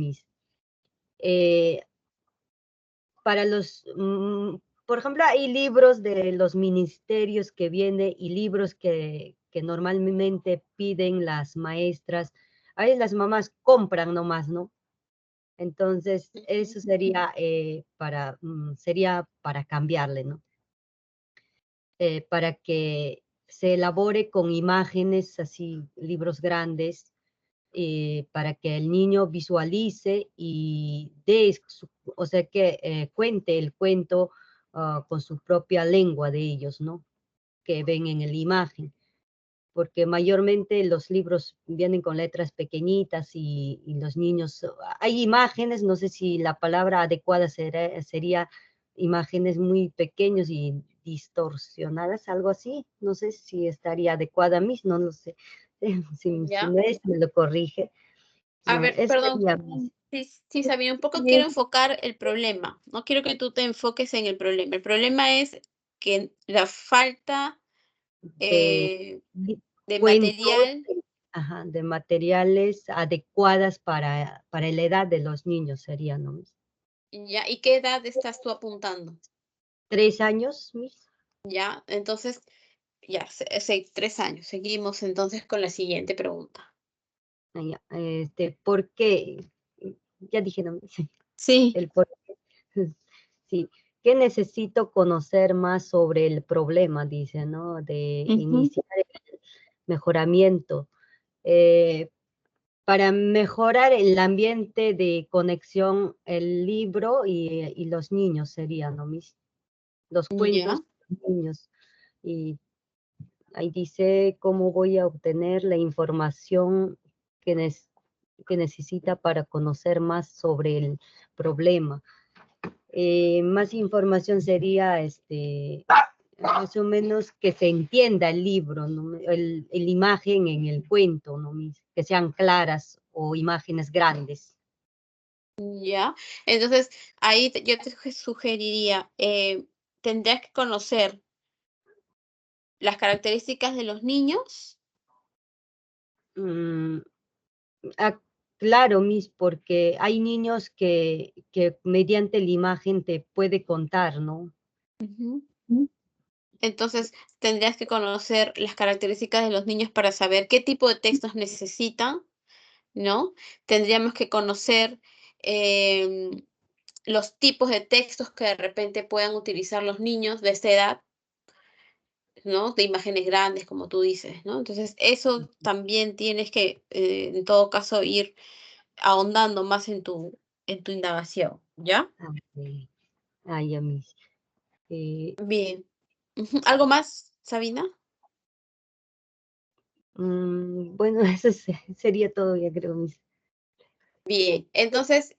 Eh, para por ejemplo, hay libros de los ministerios que vienen y libros que normalmente piden las maestras. Ahí las mamás compran nomás, ¿no? Entonces, eso sería para cambiarle, ¿no? Para que se elabore con imágenes, así, libros grandes, para que el niño visualice y o sea, que cuente el cuento con su propia lengua de ellos, ¿no? Que ven en la imagen. Porque mayormente los libros vienen con letras pequeñitas y los niños, hay imágenes, no sé si la palabra adecuada sería imágenes muy pequeños y distorsionadas, algo así, no sé si estaría adecuada a mí, no lo sé, si ¿Ya? no es, me lo corrige. A ver, Eso perdón, sería sí, sí, Sabina, un poco quiero enfocar el problema. No quiero que tú te enfoques en el problema. El problema es que la falta de li- de cuentos, material, ajá, de materiales adecuadas para la edad de los niños sería, ¿no? ¿ya? ¿Y qué edad estás tú apuntando? 3 años, Miss. ¿Ya? Entonces, ya, 3 años. Seguimos entonces con la siguiente pregunta. Ya, ¿por qué? Ya dije, no, Sí. el por qué. Sí, ¿qué necesito conocer más sobre el problema? Dice, ¿no? De Ujú. iniciar el mejoramiento. Eh, para mejorar el ambiente de conexión, el libro y los niños serían, ¿no? Los Ya. cuentos, niños. Y ahí dice cómo voy a obtener la información que, que necesita para conocer más sobre el problema. Más información sería, más o menos que se entienda el libro, ¿no? El imagen en el cuento, ¿no? Que sean claras o imágenes grandes. Ya. Entonces, ahí yo te sugeriría, tendrías que conocer las características de los niños. Mm, claro, porque hay niños que mediante la imagen te puede contar, ¿no? Ujú. Entonces, tendrías que conocer las características de los niños para saber qué tipo de textos necesitan, ¿no? Tendríamos que conocer em, los tipos de textos que de repente puedan utilizar los niños de esta edad, ¿no? De imágenes grandes, como tú dices, ¿no? Entonces, eso también tienes que, en todo caso, ir ahondando más en tu indagación, ¿ya? Ah, ok. Ah, ya, eh, Bien. Ujú. ¿Algo más, Sabina? bueno, eso sería todo, ya creo, Bien. Entonces,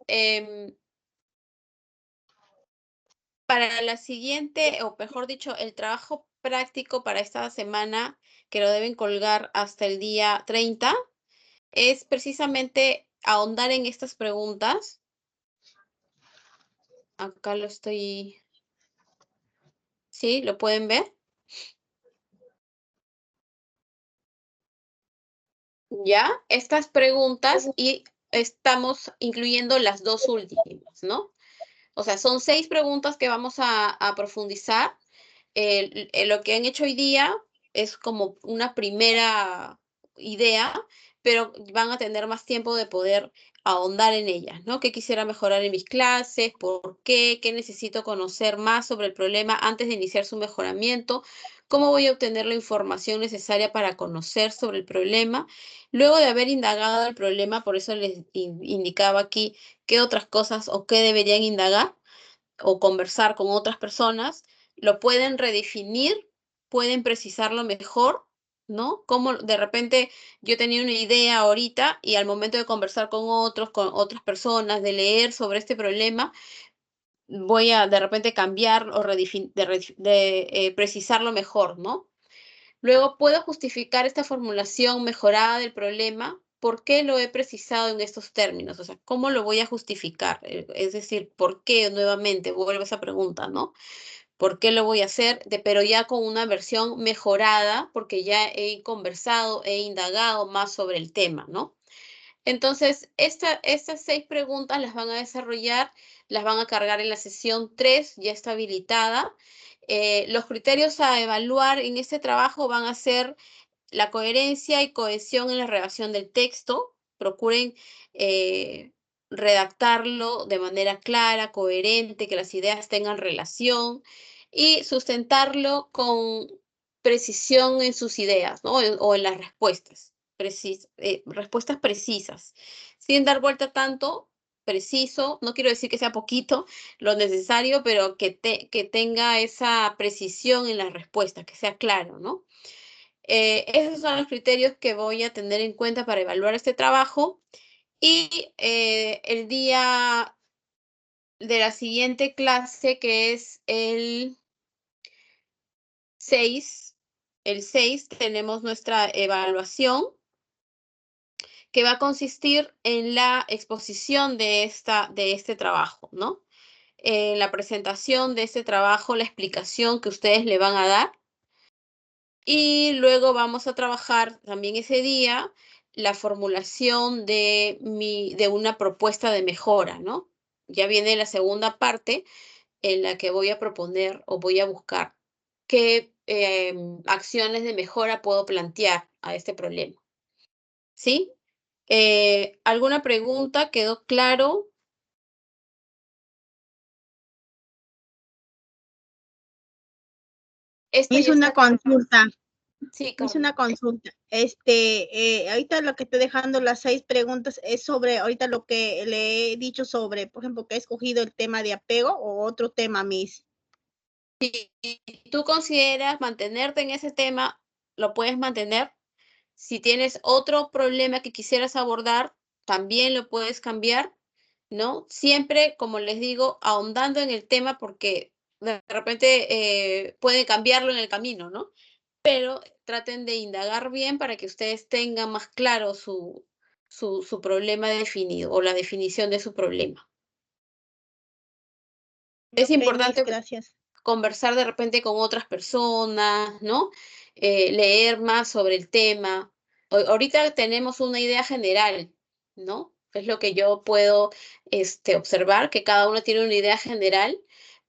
para la siguiente, o mejor dicho, el trabajo práctico para esta semana, que lo deben colgar hasta el día 30, es precisamente ahondar en estas preguntas. Acá lo estoy, ¿sí? ¿Lo pueden ver? Ya, estas preguntas y estamos incluyendo las dos últimas, ¿no? O sea, son 6 preguntas que vamos a profundizar. Lo que han hecho hoy día es como una primera idea, pero van a tener más tiempo de poder ahondar en ellas, ¿no? ¿Qué quisiera mejorar en mis clases? ¿Por qué? ¿Qué necesito conocer más sobre el problema antes de iniciar su mejoramiento? ¿Cómo voy a obtener la información necesaria para conocer sobre el problema? Luego de haber indagado el problema, por eso les indicaba aquí qué otras cosas o qué deberían indagar o conversar con otras personas, lo pueden redefinir, pueden precisarlo mejor, ¿no? Como de repente yo tenía una idea ahorita y al momento de conversar con otras personas, de leer sobre este problema, voy a de repente cambiar o precisarlo mejor, ¿no? Luego puedo justificar esta formulación mejorada del problema. ¿Por qué lo he precisado en estos términos? O sea, ¿cómo lo voy a justificar? Es decir, ¿por qué? Nuevamente, vuelvo a esa pregunta, ¿no? ¿Por qué lo voy a hacer? Pero ya con una versión mejorada, porque ya he conversado, he indagado más sobre el tema, ¿no? Entonces, estas 6 preguntas las van a desarrollar, las van a cargar en la sesión 3, ya está habilitada. Los criterios a evaluar en este trabajo van a ser la coherencia y cohesión en la redacción del texto. Procuren redactarlo de manera clara, coherente, que las ideas tengan relación y sustentarlo con precisión en sus ideas, ¿no? O en las respuestas. Respuestas precisas, sin dar vuelta tanto, preciso, no quiero decir que sea poquito lo necesario, pero que tenga esa precisión en las respuestas, que sea claro, ¿no? Esos son los criterios que voy a tener en cuenta para evaluar este trabajo y el día de la siguiente clase, que es el 6, tenemos nuestra evaluación, que va a consistir en la exposición de este trabajo, ¿no? La presentación de este trabajo, la explicación que ustedes le van a dar. Y luego vamos a trabajar también ese día la formulación de una propuesta de mejora, ¿no? Ya viene la segunda parte en la que voy a proponer o voy a buscar qué acciones de mejora puedo plantear a este problema. ¿Sí? ¿Alguna pregunta? ¿Quedó claro? Esto Es ya una está. consulta. Sí, Es Carmen. una consulta. Ahorita lo que estoy dejando las 6 preguntas es sobre, ahorita lo que le he dicho sobre, por ejemplo, que he escogido el tema de apego o otro tema, Miss. Si tú consideras mantenerte en ese tema, lo puedes mantener. Si tienes otro problema que quisieras abordar, también lo puedes cambiar, ¿no? Siempre, como les digo, ahondando en el tema porque de repente puede cambiarlo en el camino, ¿no? Pero traten de indagar bien para que ustedes tengan más claro su problema definido o la definición de su problema. Es Ok, Miss, importante gracias. conversar de repente con otras personas, ¿no? Leer más sobre el tema. Ahorita tenemos una idea general, ¿no? Es lo que yo puedo observar, que cada uno tiene una idea general,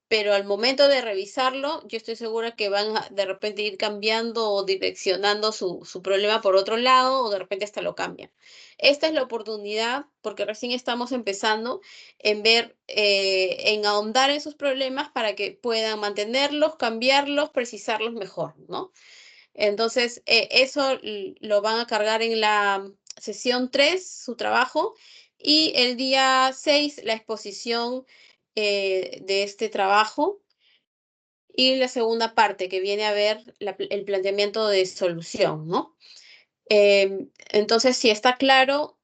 pero al momento de revisarlo, yo estoy segura que van a de repente ir cambiando o direccionando su problema por otro lado o de repente hasta lo cambian. Esta es la oportunidad, porque recién estamos empezando en ver, en ahondar en sus problemas para que puedan mantenerlos, cambiarlos, precisarlos mejor, ¿no? Entonces, eso lo van a cargar en la sesión 3, su trabajo, y el día 6, la exposición de este trabajo, y la segunda parte, que viene a ver el planteamiento de solución, ¿no? Entonces, si está claro,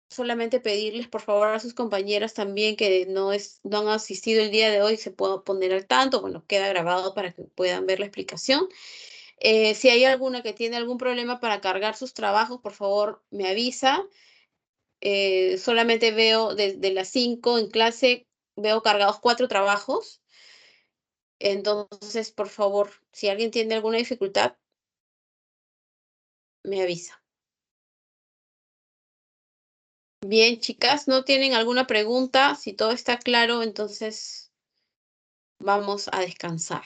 solamente pedirles, por favor, a sus compañeras también que no han asistido el día de hoy, se puedan poner al tanto, bueno, queda grabado para que puedan ver la explicación. Si hay alguna que tiene algún problema para cargar sus trabajos, por favor, me avisa. Solamente veo desde las 5 en clase, veo cargados 4 trabajos. Entonces, por favor, si alguien tiene alguna dificultad, me avisa. Bien, chicas, ¿no tienen alguna pregunta? Si todo está claro, entonces vamos a descansar,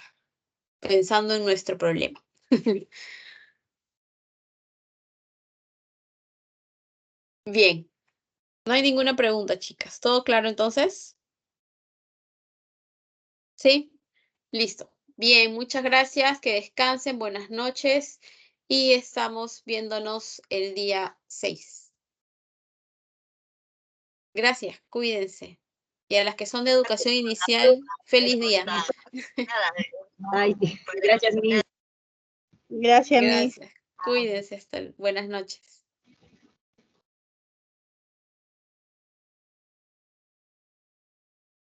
pensando en nuestro problema. Bien, no hay ninguna pregunta, chicas. ¿Todo claro entonces? ¿Sí? Listo. Bien, muchas gracias, que descansen, buenas noches y estamos viéndonos el día 6. Gracias, Cuídense. Y a las que son de educación inicial, feliz día. Ay, gracias, Miss. Gracias, Miss. Gracias. Cuídense. Buenas noches.